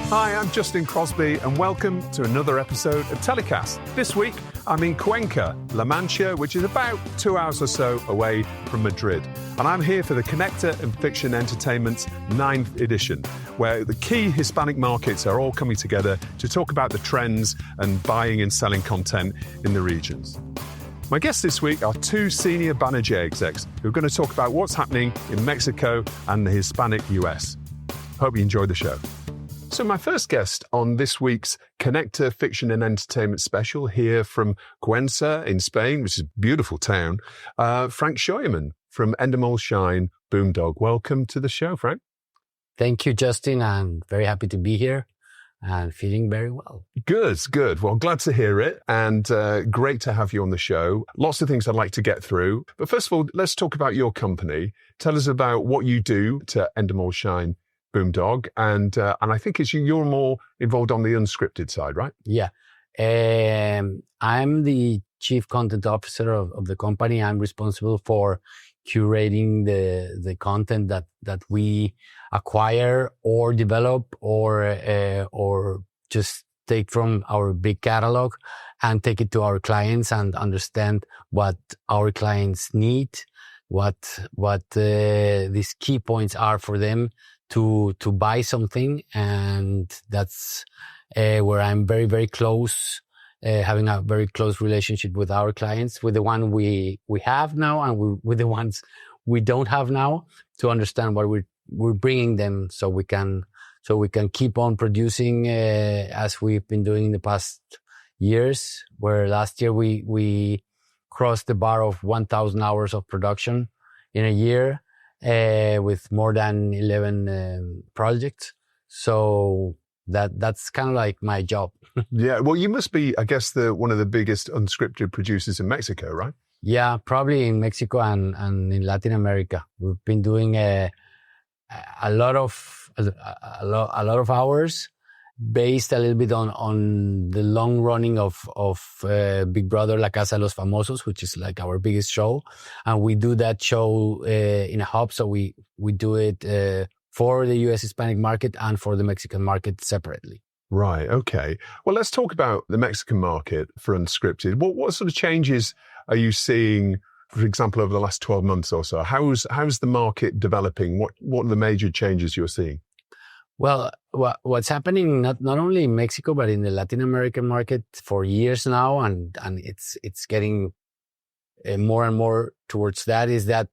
Hi, I'm Justin Crosby, and welcome to another episode of TellyCast. This week, I'm in Cuenca, La Mancha, which is about 2 hours or so away from Madrid. And I'm here for the Conecta Fiction Entertainment's 9th edition, where the key Hispanic markets are all coming together to talk about the trends and buying and selling content in the regions. My guests this week are two senior Banijay execs who are going to talk about what's happening in Mexico and the Hispanic US. Hope you enjoy the show. So my first guest on this week's Conecta Fiction and Entertainment special here from Cuenca in Spain, which is a beautiful town, Frank Scheuermann from Endemol Shine, Boomdog. Welcome to the show, Frank. Thank you, Justin. I'm very happy to be here and feeling very well. Good. Well, glad to hear it, and great to have you on the show. Lots of things I'd like to get through. But first of all, let's talk about your company. Tell us about what you do to Endemol Shine, Boomdog, and I think you're more involved on the unscripted side, right? Yeah. I'm the chief content officer of the company. I'm responsible for curating the content that we acquire or develop or just take from our big catalog and take it to our clients and understand what our clients need, what these key points are for them to buy something. And that's where I'm very, very close, having a very close relationship with our clients, with the one we have now and with the ones we don't have now, to understand what we're bringing them so we can keep on producing as we've been doing in the past years, where last year we crossed the bar of 1,000 hours of production in a year. With more than 11 projects. So that's kind of like my job. Yeah, well, you must be, I guess, one of the biggest unscripted producers in Mexico, right? Yeah, probably in Mexico and in Latin America. We've been doing a lot of hours, based a little bit on the long running of Big Brother La Casa de los Famosos, which is like our biggest show. And we do that show in a hub. So we do it for the US Hispanic market and for the Mexican market separately. Right. Okay. Well, let's talk about the Mexican market for unscripted. What sort of changes are you seeing, for example, over the last 12 months or so? How's the market developing? What are the major changes you're seeing? Well, what's happening not only in Mexico but in the Latin American market for years now, and it's getting more and more towards that, is that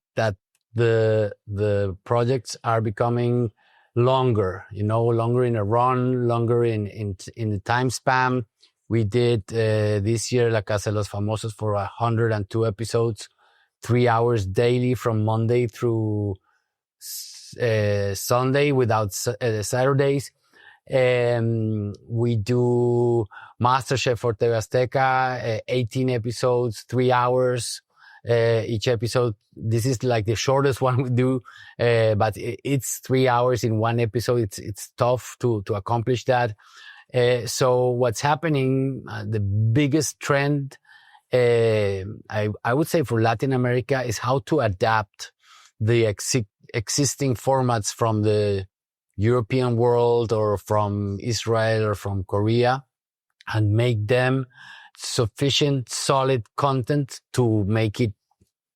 the projects are becoming longer, longer in a run, longer in the time span. We did this year La Casa de los Famosos for 102 episodes, 3 hours daily from Monday through Sunday without Saturdays. We do MasterChef for TV Azteca, 18 episodes, 3 hours each episode. This is like the shortest one we do, but it's 3 hours in one episode. It's tough to accomplish that. So what's happening, the biggest trend, I would say for Latin America, is how to adapt the existing formats from the European world or from Israel or from Korea and make them sufficient, solid content to make it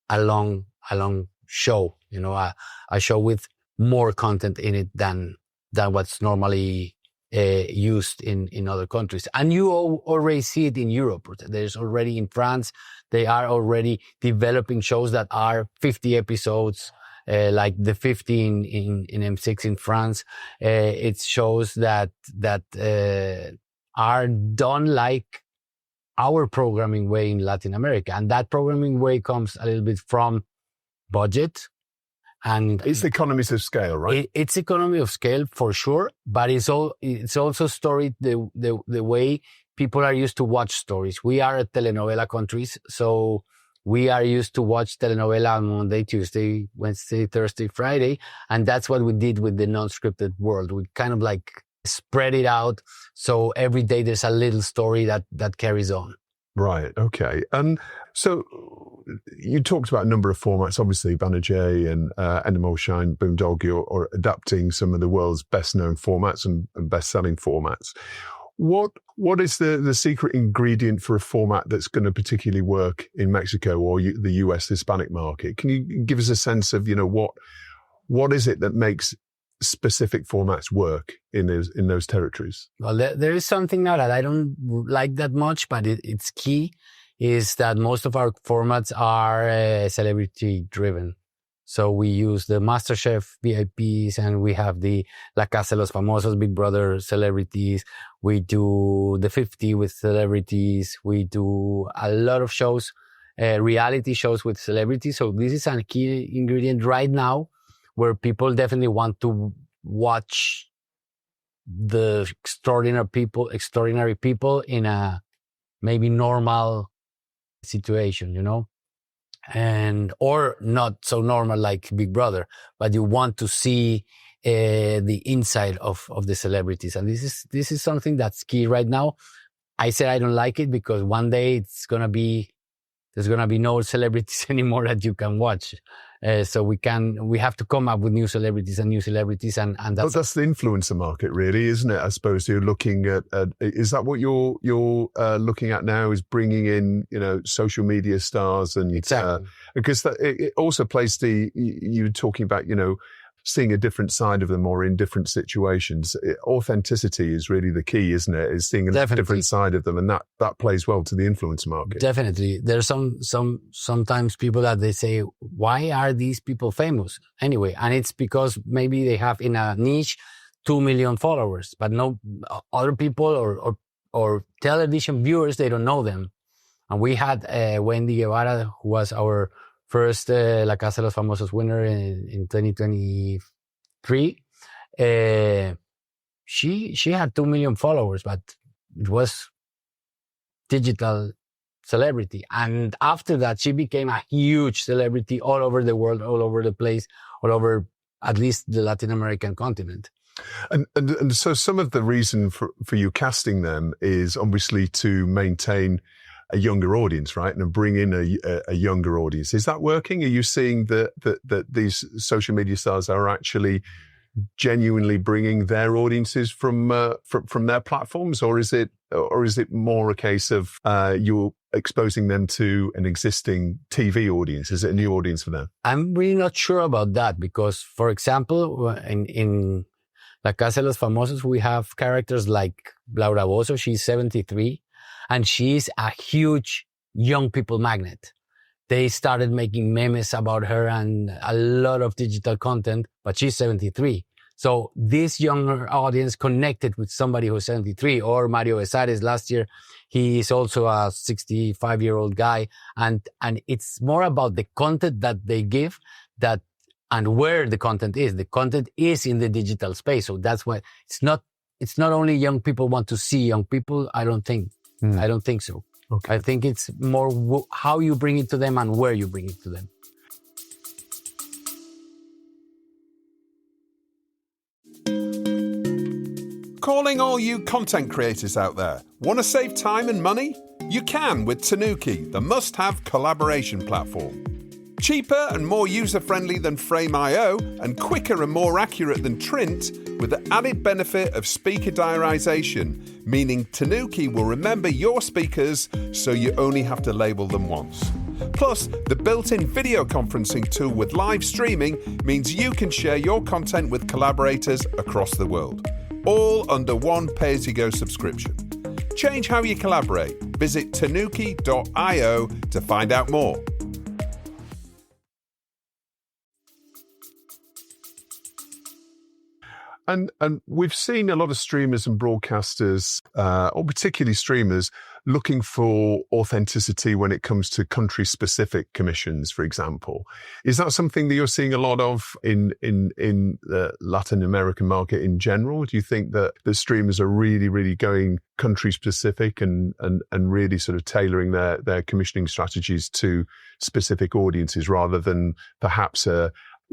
a long show, a show with more content in it than what's normally used in other countries. And you already see it in Europe. There's already in France, they are already developing shows that are 50 episodes, like the 15 in M6 in France. It shows that are done like our programming way in Latin America. And that programming way comes a little bit from budget. And it's economies of scale, right? It's economy of scale for sure, but it's also story the way people are used to watch stories. We are a telenovela countries, so we are used to watch telenovela on Monday, Tuesday, Wednesday, Thursday, Friday, and that's what we did with the non-scripted world. We kind of like spread it out, so every day there's a little story that carries on. Right. Okay. And so you talked about a number of formats, obviously Banijay and Endemol, Shine, Boomdog, or adapting some of the world's best known formats and best selling formats. What is the secret ingredient for a format that's going to particularly work in Mexico or the US Hispanic market? Can you give us a sense of, what is it that makes specific formats work in those territories? Well, there is something now that I don't like that much, but it's key, is that most of our formats are celebrity driven. So we use the MasterChef VIPs, and we have the La Casa de los Famosos, Big Brother celebrities. We do the 50 with celebrities. We do a lot of shows, reality shows with celebrities. So this is a key ingredient right now, where people definitely want to watch the extraordinary people in a maybe normal situation, or not so normal like Big Brother, but you want to see the inside of the celebrities. And this is something that's key right now. I said I don't like it because one day there's going to be no celebrities anymore that you can watch. So we have to come up with new celebrities, and that's the influencer market, really, isn't it? I suppose you're looking at, is that what you're looking at now, is bringing in, social media stars, and exactly. Because it also plays you're talking about, seeing a different side of them or in different situations. Authenticity is really the key, isn't it? Is seeing a different side of them, and that plays well to the influencer market. Definitely. There's sometimes people that they say, why are these people famous anyway? And it's because maybe they have in a niche 2 million followers, but no other people or television viewers, they don't know them. And we had Wendy Guevara, who was our first La Casa de los Famosos winner in 2023. She had 2 million followers, but it was digital celebrity. And after that, she became a huge celebrity all over the world, all over the place, all over at least the Latin American continent. And so some of the reason for you casting them is obviously to maintain a younger audience, right? And bring in a younger audience. Is that working? Are you seeing that these social media stars are actually genuinely bringing their audiences from their platforms, or is it more a case of you're exposing them to an existing TV audience? Is it a new audience for them? I'm really not sure about that, because, for example, in La Casa de los Famosos, we have characters like Laura Bozo. She's 73. And she's a huge young people magnet. They started making memes about her and a lot of digital content, but she's 73. So this younger audience connected with somebody who's 73, or Mario Besares last year. He is also a 65-year-old guy. And it's more about the content that they give and where the content is. The content is in the digital space. So that's why it's not only young people want to see young people. I don't think so. Okay. I think it's more how you bring it to them and where you bring it to them. Calling all you content creators out there. Want to save time and money? You can with Tanuki, the must-have collaboration platform. Cheaper and more user-friendly than Frame.io, and quicker and more accurate than Trint, with the added benefit of speaker diarization, meaning Tanuki will remember your speakers so you only have to label them once. Plus, the built-in video conferencing tool with live streaming means you can share your content with collaborators across the world, all under one pay-as-you-go subscription. Change how you collaborate. Visit tanuki.io to find out more. And we've seen a lot of streamers and broadcasters, or particularly streamers, looking for authenticity when it comes to country-specific commissions, for example. Is that something that you're seeing a lot of in the Latin American market in general? Do you think that the streamers are really, really going country-specific and really sort of tailoring their commissioning strategies to specific audiences rather than perhaps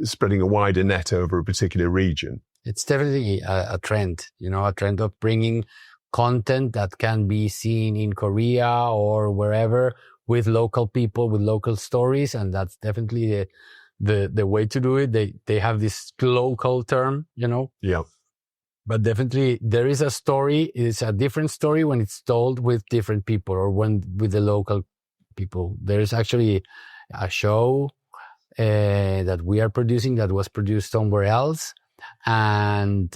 spreading a wider net over a particular region? It's definitely a trend, a trend of bringing content that can be seen in Korea or wherever with local people, with local stories. And that's definitely the way to do it. They have this local term, Yeah. but definitely there is a story. It's a different story when it's told with different people or when with the local people. There's actually a show that we are producing that was produced somewhere else. And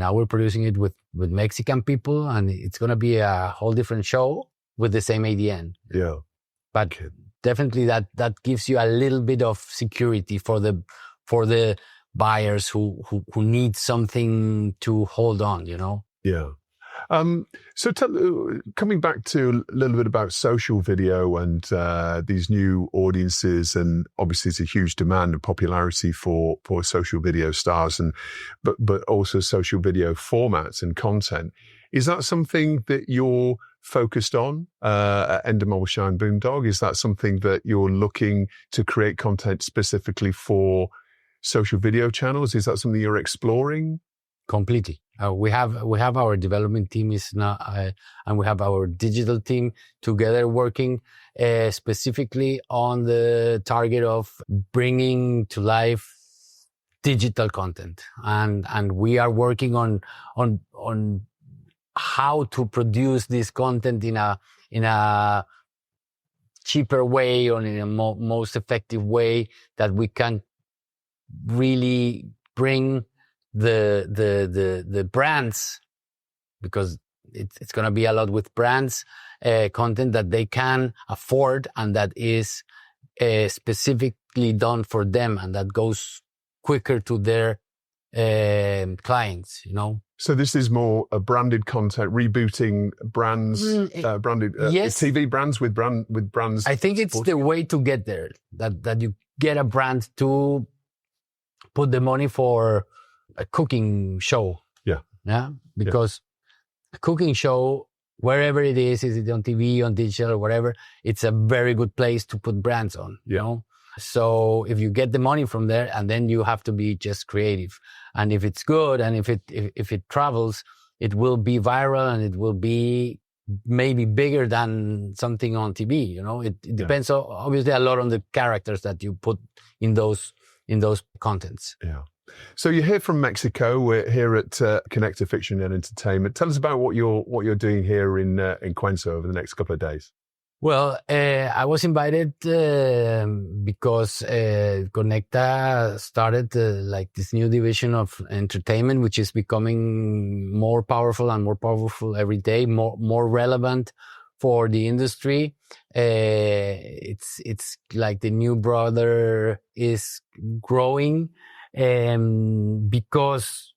now we're producing it with Mexican people, and it's going to be a whole different show with the same ADN. Yeah. But definitely that gives you a little bit of security for the buyers who need something to hold on, Yeah. So coming back to a little bit about social video and these new audiences, and obviously it's a huge demand and popularity for social video stars, but also social video formats and content. Is that something that you're focused on at Endemol, Scheuermann, Boomdog? Is that something that you're looking to create content specifically for social video channels? Is that something you're exploring? Completely. We have our development team is now, and we have our digital team together working specifically on the target of bringing to life digital content, and we are working on how to produce this content in a cheaper way or in a most effective way that we can really bring the brands, because it's going to be a lot with brands, content that they can afford and that is specifically done for them and that goes quicker to their clients, So this is more a branded content, rebooting brands, branded yes. TV brands with brands. I think it's the way to get there, that you get a brand to put the money for a cooking show. Yeah. Because a cooking show, wherever it is it on TV, on digital or whatever, it's a very good place to put brands on, So if you get the money from there, and then you have to be just creative. And if it's good and if it travels, it will be viral and it will be maybe bigger than something on TV, It depends obviously a lot on the characters that you put in those contents. Yeah. So you're here from Mexico. We're here at Conecta Fiction Entertainment. Tell us about what you're doing here in Cuenca over the next couple of days. Well, I was invited because Conecta started like this new division of entertainment, which is becoming more powerful and more powerful every day, more relevant for the industry. It's like the new brother is growing. Because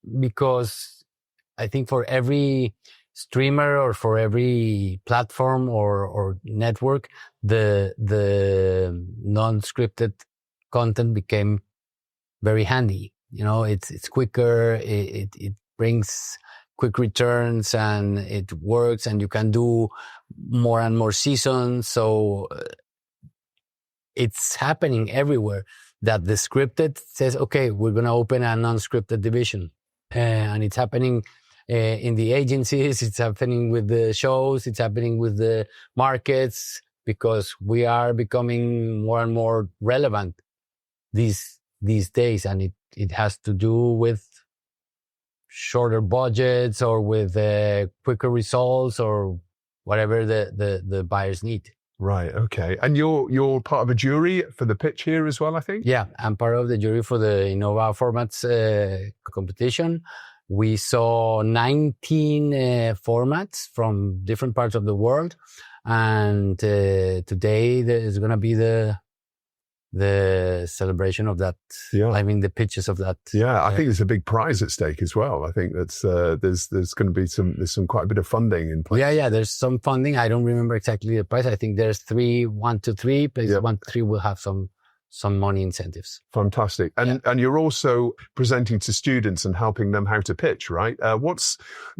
I think for every streamer or for every platform or network, the non-scripted content became very handy. It's quicker. It brings quick returns and it works, and you can do more and more seasons. So it's happening everywhere. That the scripted says, okay, we're going to open a non-scripted division. And it's happening in the agencies, it's happening with the shows, it's happening with the markets, because we are becoming more and more relevant these days. And it has to do with shorter budgets or with quicker results or whatever the buyers need. Right. Okay. And you're part of a jury for the pitch here as well, I think? Yeah, I'm part of the jury for the Innova Formats competition. We saw 19 formats from different parts of the world. And today there is going to be the celebration of that. Yeah. I mean, the pitches of that. Yeah, I think there's a big prize at stake as well. I think that's there's going to be some quite a bit of funding in place. Yeah, there's some funding. I don't remember exactly the price. I think there's 1 to 3. Places 1 to 3 will have some money incentives. Fantastic. And you're also presenting to students and helping them how to pitch, right?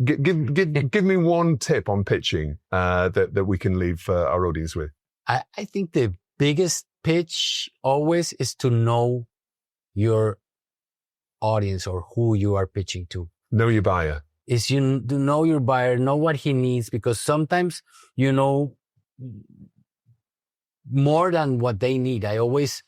Give me one tip on pitching that we can leave our audience with. I think the biggest pitch always is to know your audience or who you are pitching to. Know your buyer. is you to know your buyer, know what he needs, because sometimes you know more than what they need. I always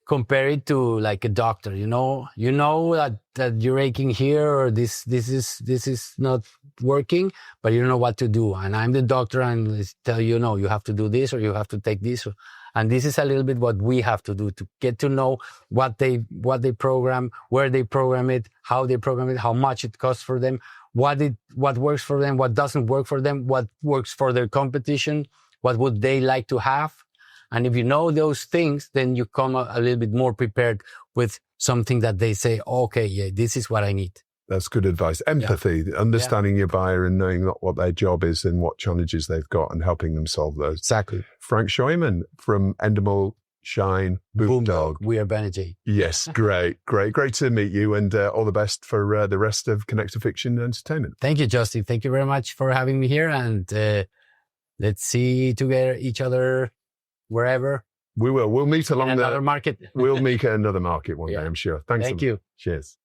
compare it to like a doctor. You know that you're aching here, or this is not working, but you don't know what to do. And I'm the doctor, and I tell you, no, you have to do this, or you have to take this. And this is a little bit what we have to do to get to know what they program, where they program it, how they program it, how much it costs for them, what works for them, what doesn't work for them, what works for their competition, what would they like to have. And if you know those things, then you come a little bit more prepared with something that they say, okay, yeah, this is what I need. That's good advice. Empathy, understanding your buyer and knowing what their job is and what challenges they've got and helping them solve those. Exactly. Frank Scheuermann from Endemol, Shine, Boomdog. We are Banijay. Yes, great to meet you, and all the best for the rest of Conecta Fiction Entertainment. Thank you, Justin. Thank you very much for having me here, and let's see each other wherever. We will. We'll meet along another market. We'll meet at another market one day, I'm sure. Thank you. Cheers.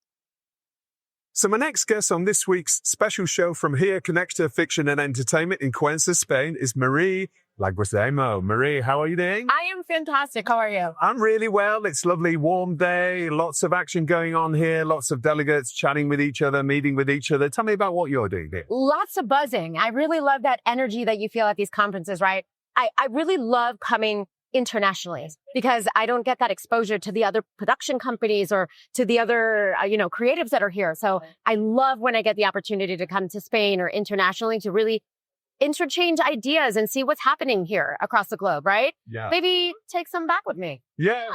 So my next guest on this week's special show from here, Conecta Fiction and Entertainment in Cuenca, Spain, is Marie Leguizamo. Marie, how are you doing? I am fantastic. How are you? I'm really well. It's a lovely, warm day. Lots of action going on here. Lots of delegates chatting with each other, meeting with each other. Tell me about what you're doing here. Lots of buzzing. I really love that energy that you feel at these conferences, right? I really love coming internationally because I don't get that exposure to the other production companies or to the other, creatives that are here. So I love when I get the opportunity to come to Spain or internationally to really interchange ideas and see what's happening here across the globe, right? Yeah. Maybe take some back with me. Yeah.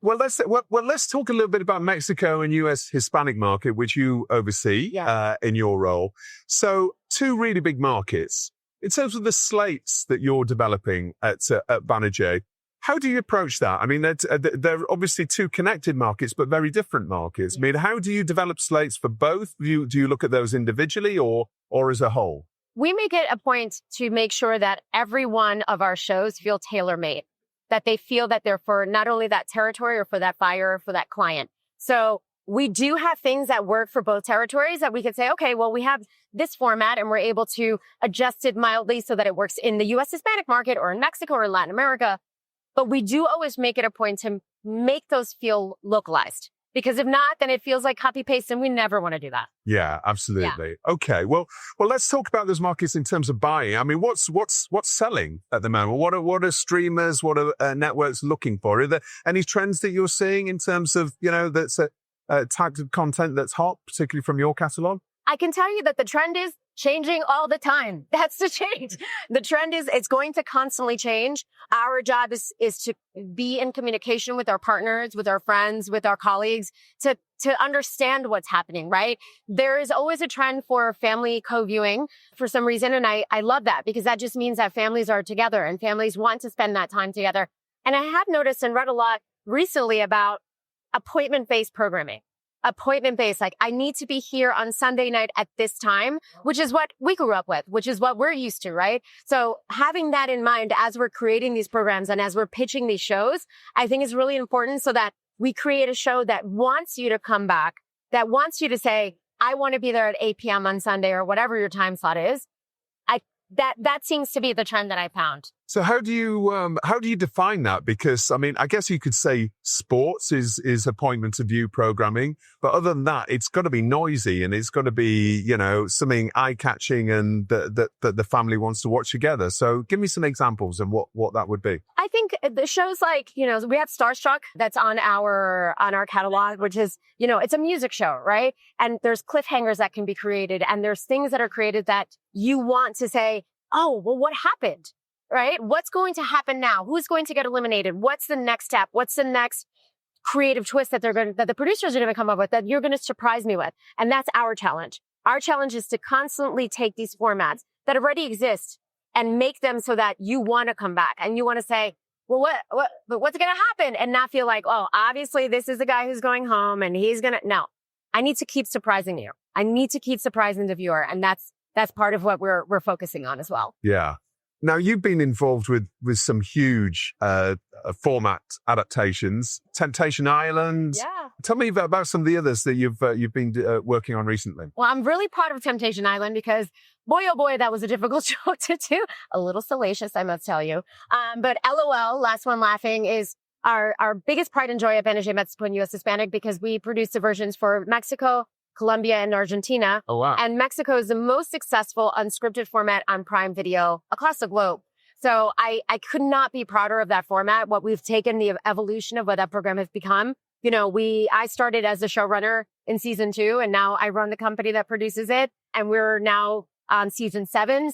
Well, let's talk a little bit about Mexico and US Hispanic market, which you oversee in your role. So 2 really big markets. In terms of the slates that you're developing at Banijay, how do you approach that? I mean, they're obviously 2 connected markets, but very different markets. I mean, how do you develop slates for both? Do you look at those individually or as a whole? We make it a point to make sure that every one of our shows feel tailor-made, that they feel that they're for not only that territory or for that buyer or for that client. So we do have things that work for both territories that we could say, okay, well, we have this format and we're able to adjust it mildly so that it works in the US Hispanic market or in Mexico or Latin America. But we do always make it a point to make those feel localized. Because if not, then it feels like copy paste, and we never want to do that. Yeah, absolutely. Yeah. Okay, well, let's talk about those markets in terms of buying. I mean, what's selling at the moment? What are streamers, what are networks looking for? Are there any trends that you're seeing in terms of that's types of content that's hot, particularly from your catalog? I can tell you that the trend is changing all the time. That's the change. The trend is it's going to constantly change. Our job is to be in communication with our partners, with our friends, with our colleagues to understand what's happening, right? There is always a trend for family co-viewing for some reason. And I love that because that just means that families are together and families want to spend that time together. And I have noticed and read a lot recently about appointment-based programming. Appointment-based, like I need to be here on Sunday night at this time, which is what we grew up with, which is what we're used to, right? So having that in mind as we're creating these programs and as we're pitching these shows, I think is really important so that we create a show that wants you to come back, that wants you to say, I want to be there at 8 p.m. on Sunday or whatever your time slot is. That seems to be the trend that I found. So how do you define that? Because I mean, I guess you could say sports is appointment of view programming, but other than that, it's got to be noisy and it's got to be something eye catching and that the family wants to watch together. So give me some examples and what that would be. I think the shows like we have Starstruck that's on our catalog, which is it's a music show, right? And there's cliffhangers that can be created, and there's things that are created that you want to say, oh, well, what happened? Right? What's going to happen now? Who's going to get eliminated? What's the next step? What's the next creative twist that the producers are going to come up with that you're going to surprise me with? And that's our challenge. Our challenge is to constantly take these formats that already exist and make them so that you want to come back and you want to say, well, what's going to happen? And not feel like, oh, obviously this is the guy who's going home and he's going to, no, I need to keep surprising you. I need to keep surprising the viewer. And that's part of what we're focusing on as well. Yeah. Now, you've been involved with some huge format adaptations. Temptation Island, Tell me about some of the others that you've been working on recently. Well, I'm really proud of Temptation Island because boy, oh boy, that was a difficult show to do. A little salacious, I must tell you. But LOL, Last One Laughing, is our biggest pride and joy at Banijay Mexico and US Hispanic because we produce the versions for Mexico, Colombia, and Argentina. Oh, wow. And Mexico is the most successful unscripted format on Prime Video across the globe. So I could not be prouder of that format, what we've taken, the evolution of what that program has become. You know, I started as a showrunner in season 2, and now I run the company that produces it. And we're now on season 7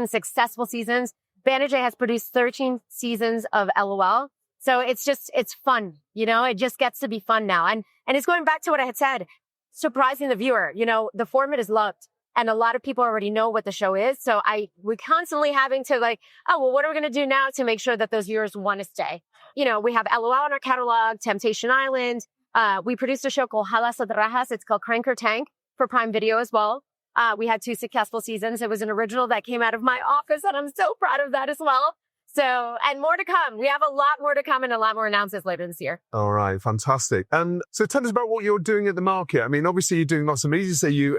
successful seasons. Banijay has produced 13 seasons of LOL. So it's fun. You know, it just gets to be fun now. And it's going back to what I had said, surprising the viewer. You know, the format is loved. And a lot of people already know what the show is. So we're constantly having to what are we going to do now to make sure that those viewers want to stay? You know, we have LOL in our catalog, Temptation Island. We produced a show called Jalas o Rajas. It's called Crank or Tank for Prime Video as well. We had 2 successful seasons. It was an original that came out of my office, and I'm so proud of that as well. So, and more to come. We have a lot more to come and a lot more announcements later this year. All right, fantastic. And so tell us about what you're doing at the market. I mean, obviously you're doing lots of meetings. Are you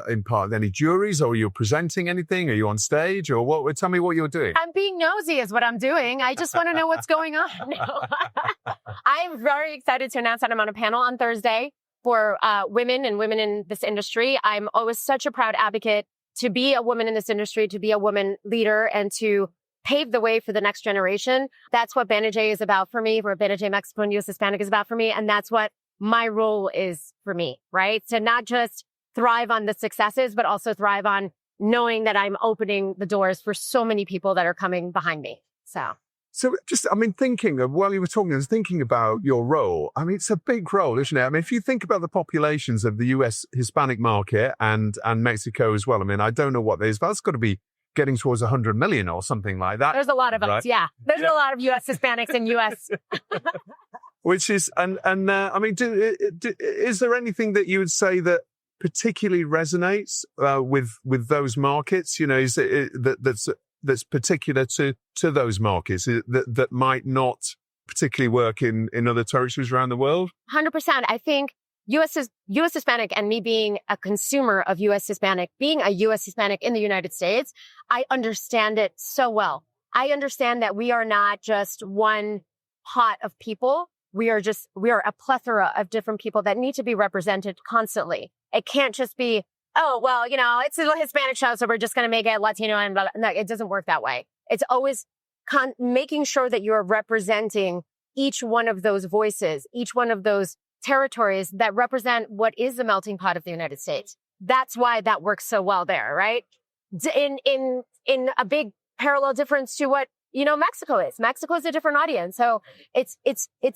in part of any juries, or are you presenting anything? Are you on stage, or what? Tell me what you're doing. I'm being nosy is what I'm doing. I just want to know what's going on. No. I'm very excited to announce that I'm on a panel on Thursday for women and women in this industry. I'm always such a proud advocate to be a woman in this industry, to be a woman leader, and to pave the way for the next generation. That's what Banijay is about for me, where Banijay Mexico and US Hispanic is about for me. And that's what my role is for me, right? To not just thrive on the successes, but also thrive on knowing that I'm opening the doors for so many people that are coming behind me. So just, I mean, while you were talking, I was thinking about your role. I mean, it's a big role, isn't it? I mean, if you think about the populations of the US Hispanic market and Mexico as well, I mean, I don't know what it is, but it's got to be getting towards 100 million or something like that. There's a lot of us, right? Yeah. There's a lot of US Hispanics in US. Which is, I mean, is there anything that you would say that particularly resonates with those markets? You know, is it that's particular to those markets that might not particularly work in other territories around the world? 100%. I think US Hispanic, and me being a consumer of US Hispanic, being a US Hispanic in the United States, I understand it so well. I understand that we are not just one pot of people. We are a plethora of different people that need to be represented constantly. It can't just be, oh, well, you know, it's a Hispanic show, so we're just going to make it Latino and blah, blah. No, it doesn't work that way. It's always making sure that you're representing each one of those voices, each one of those territories that represent what is the melting pot of the United States. That's why that works so well there, right? In a big parallel difference to what, you know, Mexico is. Mexico is a different audience. So it's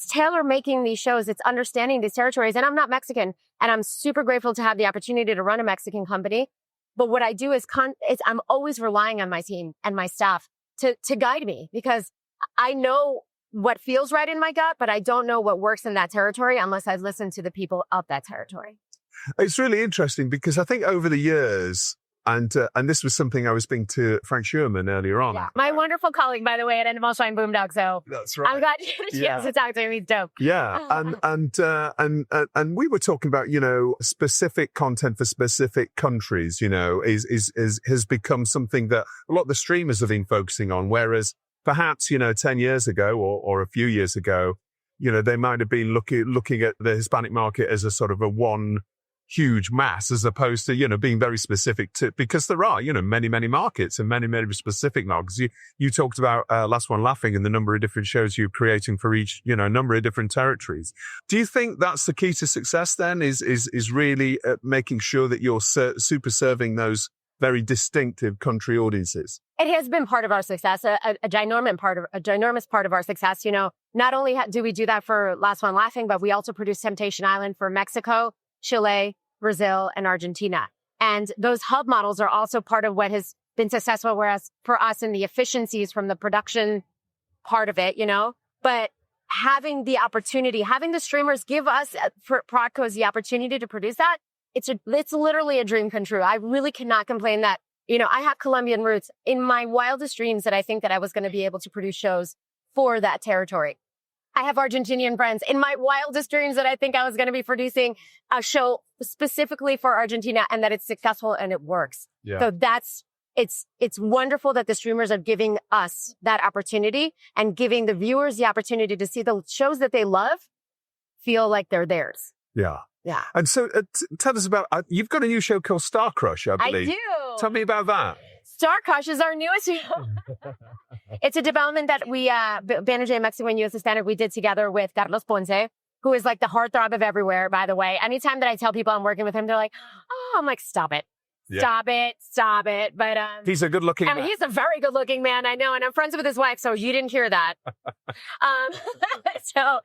tailor making these shows. It's understanding these territories. And I'm not Mexican, and I'm super grateful to have the opportunity to run a Mexican company. But what I do is I'm always relying on my team and my staff to guide me, because I know what feels right in my gut, but I don't know what works in that territory unless I've listened to the people of that territory. It's really interesting because I think over the years, and this was something I was speaking to Frank Scheuermann earlier on. Yeah. My wonderful colleague, by the way, at Endemol and Boomdog. So that's right. I'm glad you had a chance to talk to him. He's dope. Yeah, and we were talking about, you know, specific content for specific countries. You know, has become something that a lot of the streamers have been focusing on, whereas perhaps, you know, 10 years ago or a few years ago, you know, they might have been looking at the Hispanic market as a sort of a one huge mass, as opposed to, you know, being very specific to, because there are, you know, many markets and many specific markets. You talked about Last One Laughing and the number of different shows you're creating for each, you know, number of different territories. Do you think that's the key to success then, is really making sure that you're super serving those very distinctive country audiences? It has been part of our success, a ginormous part of our success. You know, not only do we do that for Last One Laughing, but we also produce Temptation Island for Mexico, Chile, Brazil, and Argentina. And those hub models are also part of what has been successful, whereas for us in the efficiencies from the production part of it, you know, but having the opportunity, having the streamers give us, for Prodcos, the opportunity to produce that, it's literally a dream come true. I really cannot complain that, you know, I have Colombian roots. In my wildest dreams that I think that I was going to be able to produce shows for that territory. I have Argentinian friends. In my wildest dreams that I think I was going to be producing a show specifically for Argentina and that it's successful and it works. Yeah. So it's wonderful that the streamers are giving us that opportunity and giving the viewers the opportunity to see the shows that they love feel like they're theirs. Yeah. Yeah. And so tell us about, you've got a new show called Star Crush, I believe. I do. Tell me about that. Star Crush is our newest show. It's a development that we, Banijay Mexico and US Hispanic, we did together with Carlos Ponce, who is like the heartthrob of everywhere, by the way. Anytime that I tell people I'm working with him, they're like, oh, I'm like, stop it. Yeah. Stop it. But he's a good-looking man. He's a very good-looking man, I know, and I'm friends with his wife, so you didn't hear that. So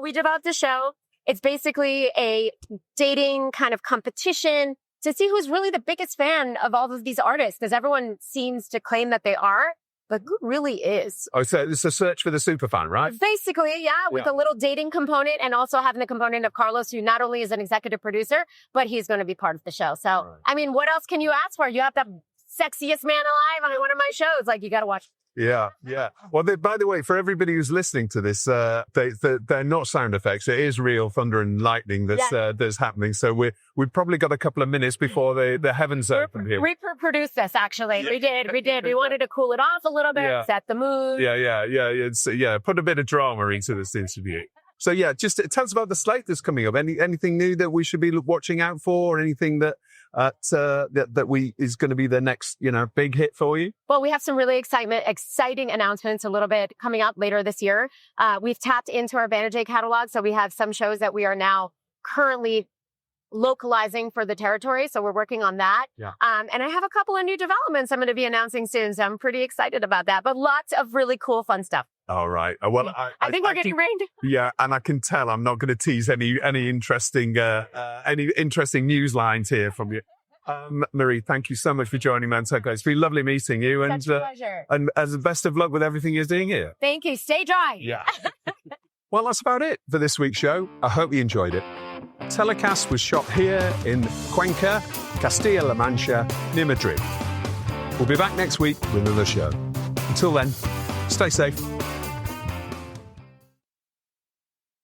we developed a show. It's basically a dating kind of competition to see who's really the biggest fan of all of these artists, because everyone seems to claim that they are, but who really is? Oh, so it's a search for the superfan, right? Basically, yeah, with a little dating component and also having the component of Carlos, who not only is an executive producer, but he's going to be part of the show. So, right. I mean, what else can you ask for? You have the sexiest man alive on one of my shows. Like, you got to watch. Yeah. Well, by the way, for everybody who's listening to this, they're not sound effects. It is real thunder and lightning that's happening. So we've probably got a couple of minutes before the heavens open here. We produced this, actually. Yeah. We did. We wanted to cool it off a little bit, set the mood. Yeah. Put a bit of drama into this interview. So yeah, just tell us about the slate that's coming up. Anything new that we should be watching out for, or anything that is going to be the next, big hit for you? Well, we have some really exciting announcements a little bit coming up later this year. We've tapped into our Banijay catalog, so we have some shows that we are now currently localizing for the territory. So we're working on that. Yeah. And I have a couple of new developments I'm going to be announcing soon. So I'm pretty excited about that, but lots of really cool, fun stuff. All right. Well, I think we're getting rained. Yeah. And I can tell I'm not going to tease any interesting news lines here from you. Marie, thank you so much for joining me. It's been lovely meeting you. Such a pleasure. And as the best of luck with everything you're doing here. Thank you. Stay dry. Yeah. Well, that's about it for this week's show. I hope you enjoyed it. TellyCast was shot here in Cuenca, Castilla-La Mancha, near Madrid. We'll be back next week with another show. Until then, stay safe.